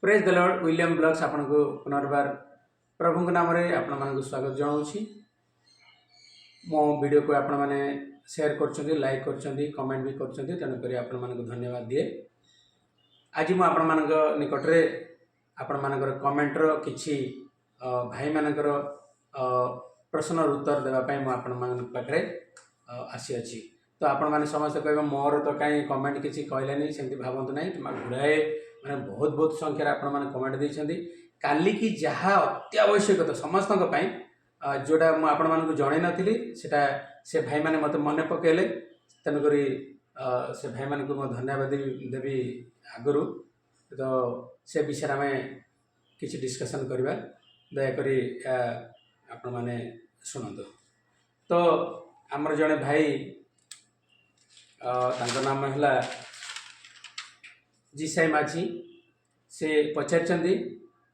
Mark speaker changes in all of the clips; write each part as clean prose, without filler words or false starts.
Speaker 1: Praise the Lord William blogs आपन को पुनर्बार प्रभु नाम रे आपण मानक स्वागत जनाऊँ। मो वीडियो को आपण माने शेयर कर लाइक कर कमेंट भी कर तेणुक आपण मानक धन्यवाद दिए। आज मु आपण मानक निकट रे आपण मानकर कमेंट रो किछि भाई मानकर प्रश्न उत्तर देबा पई मु आपण मानक पाखरे आसी अछि। तो आपण माने समस्त कहबा मोर तो काई कमेंट किछि कहलेनी सेंति भावंतु नै गुड़ाए माने बहुत बहुत संख्या आपण माने कमेंट दैछन्ती। काली की जहा अत्यावश्यक समस्त जोटा मु आपण मानक जणै नथिली सेटा से भाई माने मते मने पकेले तेणुक से भाई मानक मु धन्यवाद देवी आगरु। तो से विषय में किछि डिस्कशन करबा दयाकरी आपण माने सुनंदो। तो आमर जड़े भाई तांको नाम है जीसाई माझी से पचार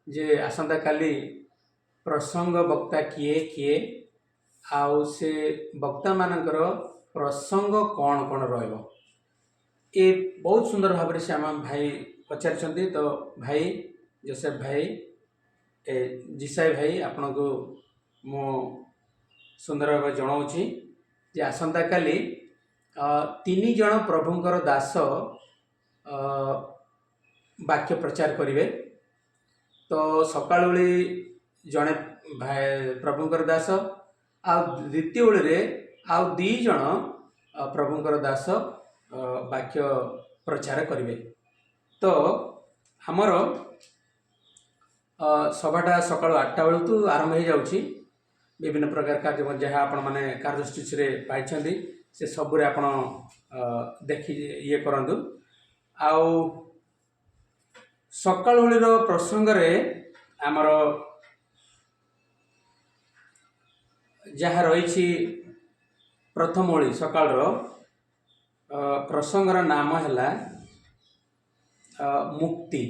Speaker 1: जे आसंता काली प्रसंग वक्ता किए किए आउ से वक्ता मानकर प्रसंग कौन कौन रहिबो ए बहुत सुंदर भाव से आम भाई पचार। तो भाई जोसेफ भाई जीसाई भाई आपन को मो सुंदर भाव जनाऊँगी जे आसंता काली 3 जन प्रभुंकर दास वाक्य प्रचार करिवे। तो सकाळ ओळी जने भाई प्रभुंकर दास आ द्वितीय ओळी रे आ 2 जन प्रभुंकर दास वाक्य प्रचार करिवे। तो हमर सभाटा सकाळ 8टा बेलू आरंभ हो जाउछि। विभिन्न प्रकार कार्य जहाँ आपण मैंने कार्यसूची रे पाइछन्ती से सबुरे आपण देखि ये करंतु। आउ सकाळ ओळीर प्रसंग रे आमर जहाँ रही प्रथम ओळी सकाळ प्रसंगर नाम है मुक्ति।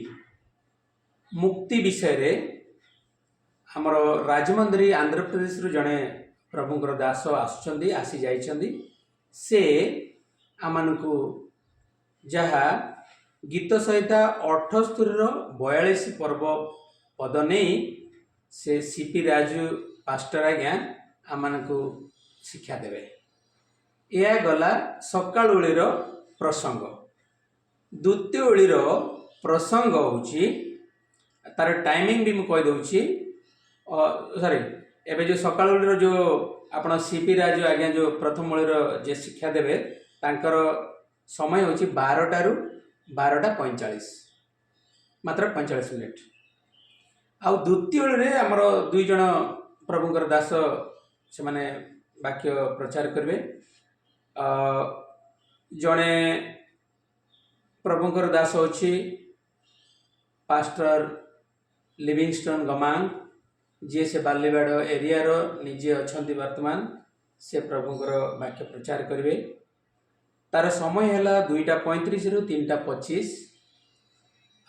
Speaker 1: मुक्ति विषय रे हमर राजमंदिरी आंध्र प्रदेश रु जड़े प्रभुंकर दास आसी जाइछन्ती। से आमनकु जहा गीत सहित 78 42 पर्व पद नहीं से सीपी राजू पास्टर आज्ञा आमनकु शिक्षा देवे। यह गला सकाळ ओळीर प्रसंग। द्वितीय ओळीर प्रसंग होची तार टाइमिंग भी मु कहि दउची। सॉरी एबे जो सकाळ ओळीर जो आपण सीपी राजू आज्ञा जो प्रथम ओळीर जे शिक्षा देवे तांकर समय होची 12टा रु 12:45 मात्र 45 मिनिट। आ द्वितीय ओळीरे हमर 2 जन प्रभुंकर दास से माने वाक्य प्रचार करिवे। जणे प्रभुंकर दास होची पास्टर लिविंगस्टन गमांग जी से बालीबाड़ एरिया रो निजे अछंती वर्तमान से प्रभुंकर वाक्य प्रचार करिवे। तार समय है 2:35 रु 3:25।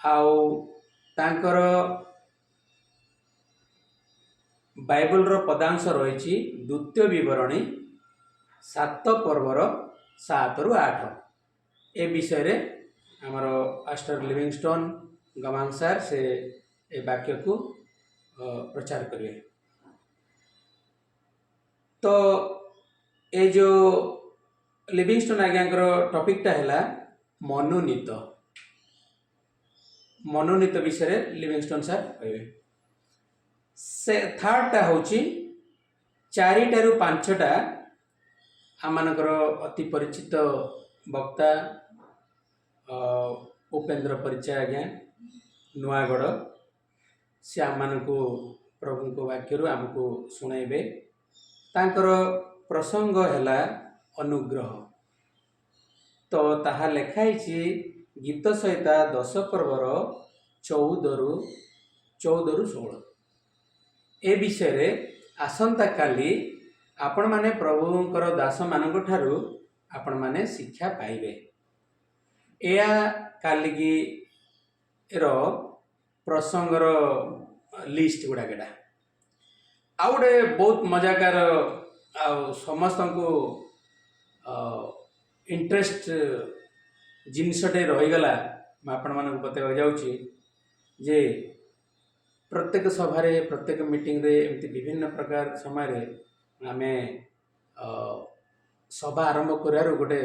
Speaker 1: आउ तांकर बाइबल रो पदांश रही द्वितीय विवरणी 7 पर्वर 7 रु 8। ए विषय रे हमर पास्टर लिविंगस्टन गमांग सर से ए वाक्य को प्रचार करिए। तो ए जो लिविंगस्टन आज्ञाकर टॉपिकटा है मनोनीत। मनोनीत विषय रे लिविंगस्टन सर कहबे। से थर्डटा होची 4टा रु 5टा आमनकर अति परिचित वक्ता उपेंद्र परिचय आज्ञा नुआगढ़ से आमको प्रभु को वाक्य आमको शुणेबे। तांकर प्रसंग है अनुग्रह। तो ताहा लिखाई गीत सहित 10 पर्वर 14 रु 16। ए विषय रे आसंता काली आपण माने प्रभुंकर दास मानक ठारू आपण माने शिक्षा पाइबे। एया काली की रो प्रसंगर लिस्ट गुड़ा केटा आ गोटे बहुत मजाकार आ समस्त को इंटरेस्ट जिनसटे रहीगला आपण मानक बतेवा जाउची। जे प्रत्येक सभारे प्रत्येक मीटिंग रे एमती विभिन्न प्रकार समय आम सभा आरंभ करार गोटे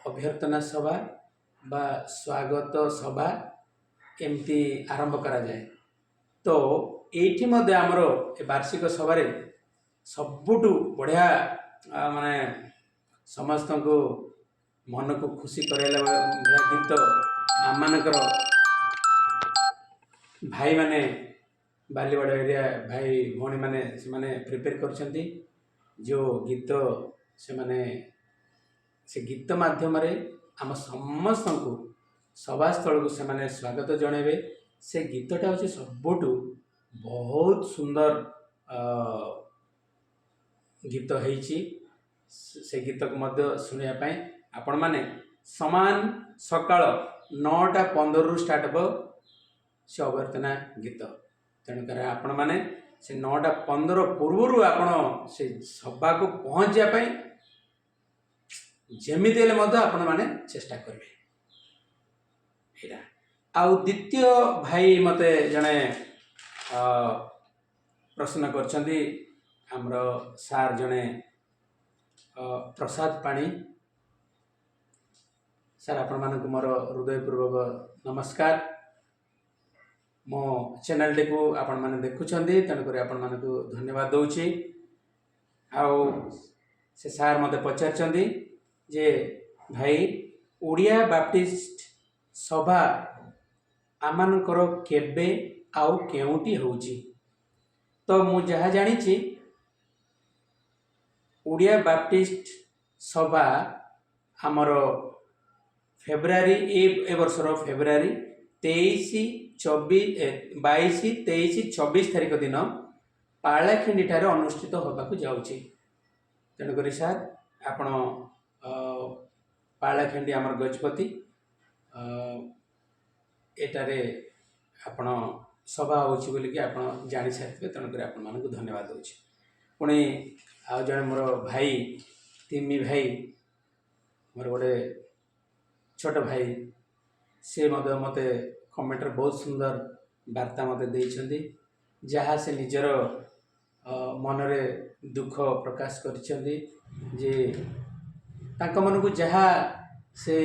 Speaker 1: अभ्यर्थना सभा बा स्वागत सभा एमती आरंभ करा जाए। तो एठी मध्य आमर ए वार्षिक सभा सबुठु बढ़िया माने समस्त को मन को खुशी कराइला भला गीत आम मानकर भाई माने बालीवाड़ा एरिया भाई भौणी माने से माने प्रिपेयर करछंती जो गीत से माने से गीत माध्यम रे आम समस्त को सभास्थल को से माने स्वागत जणेबे। से गीतटा होची सबुठु बहुत सुंदर गीत होईची। से गीत को मध्य सुनिया पाए आपण माने समान सकाळ 9:15 रु स्टार्ट हो से अभ्यर्थना गीत। तेणुकर आपण माने से 9:15 पूर्व आपण से सभा को पहुँच जाए जेमिति हेले मध्य आपण माने चेष्टा करेंगे। एटा आउ द्वितीय भाई मते जने प्रश्न करछंती हमरो सार जने प्रसाद पाणी सार आपण मानक मोर हृदयपूर्वक नमस्कार। मो चैनल टी को आपण माने देखुछंती तेणुकर आपण मानक धन्यवाद दउछि। आउ से सार मते पचारछंती जे भाई ओडिया बाप्टिस्ट सभा आमानकर केबे आउ केउटी होउछि। तो मु जहा जानिछि ओडिया बाप्टिस्ट सभा आमर फेब्रुआरी ए वर्षर फेब्रुआरी 23, 22, 23, 24 तारिख दिन पालाखिंडी ठारे अनुष्ठित होबाकू जाउछि। तेणुकर सार आपण पालाखिंडी आमर गजपति एटारे आपण सभा होछि बोली कि आपण जानि सारिथे। तेणुकर आपण मानकु धन्यवाद दउछि। पुणी आ जने मोर भाई तिम्मी भाई मोर गोटे छोट भाई से मते कमेंटर बहुत सुंदर वार्ता मते देइछंती जहाँ से निजर मनरे दुख प्रकाश करिछंती जे तांक मन को जहाँ से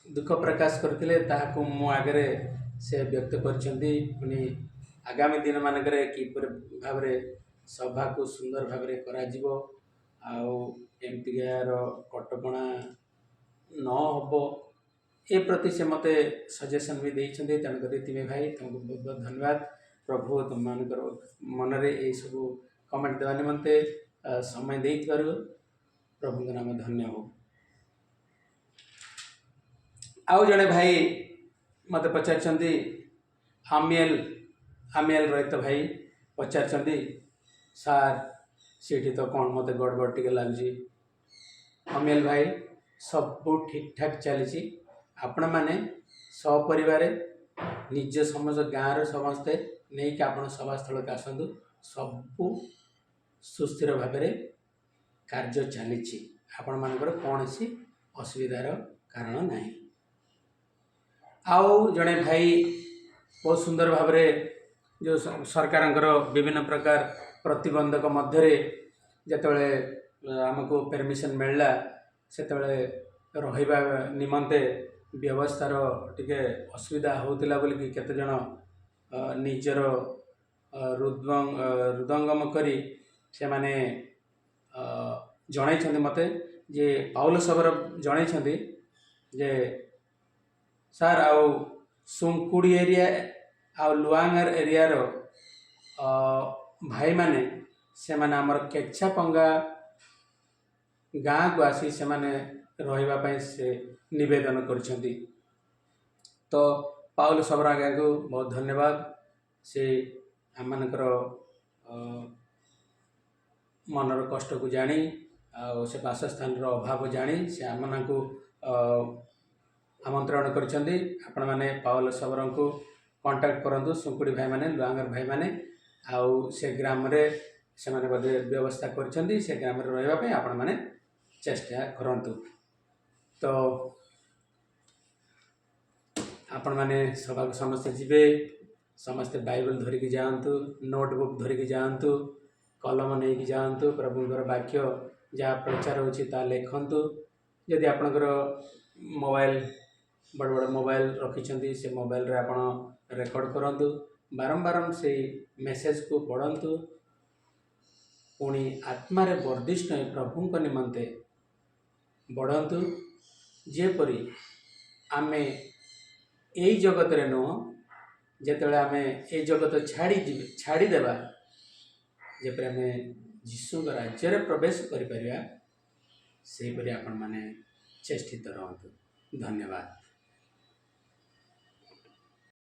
Speaker 1: दुख प्रकाश करथिले ताहाको मो आगरे से व्यक्त करिछंती। पुनी आगामी दिन मानकरे किपर भाबरे सभा को सुंदर भाबरे करा जिवो आउ एमतीगार कटकणा न हबो ए प्रति से मते सजेशन भी देइछंती। तेणुकर तिमे भाई तुमको बहुत बहुत धन्यवाद। प्रभु तुम मानकर मनरे ए सब कमेंट देवा निमंते समय देइथिबारु प्रभु के नाम धन्य हो। आउ जने भाई मते पचारछंती आमियल रहित भाई पचारछंती सार सेठी तो कौन मते गड़बड़ टिके लागजी। अमियल भाई सब ठीक ठाक चली आपण माने सपरिवार निज समस्त गाँव समस्ते नहीं कि आपण सभास्थल के आसतु सबू सुस्थिर भाव कार्य चली आपण मानकर कौन सी असुविधार कारण नहीं। आउ जड़े भाई बहुत सुंदर भाव जो सरकार विभिन्न प्रकार प्रतिबंधक मध्य जिते आमको परमिशन मिलला से रहिबा निमंते व्यवस्थार टिके असुविधा होतिला बोली कि केते जण निजर हृदंगम करी से माने जणाई मते जे पाउल सबर जणाई जे सार आउ सुंकुड़ी एरिया आउ लुआंगर एरिया रो भाई माने से माने हमर केच्छा पंगा गाँ को आसी से माने रहिबा पई से निवेदन करछंती। तो पाउल सबर आज्ञा को बहुत धन्यवाद। से आम मानकर मनर कष्ट को जानी से बासस्थान अभाव जानी से आम मानक आमंत्रण करछंती। आपण माने पाउल सबर को कांटेक्ट करंतु सुंकुड़ी भाई माने लुआंगर भाई माने आउ से ग्राम रे से माने बदे व्यवस्था करछंती। से ग्राम रे रहबा पई आपण माने चेष्टा करंतु। तो आपण मैंने सभा को समस्ते जीवे समस्ते बाइबल धरिकी जातु नोटबुक धरिकी जातु कलम नहीं जातु प्रभुंर वाक्य जहाँ प्रचार होता लिखतु जदि आपणकर मोबाइल बड़ बड़ मोबाइल रखी से मोबाइल रे आपण रेकर्ड करूँ बारंबार से मेसेज को पढ़तु पुणी आत्मारे वर्दिष्ट प्रभु निमंते बढ़ंतु जेपरी आमे यही जगत रे नुह जिते आम ये जगत छाड़देवा जेपरी आम जीशु राज्य रे प्रवेश करें से आपण मैंने चेष्टित रहतु। धन्यवाद।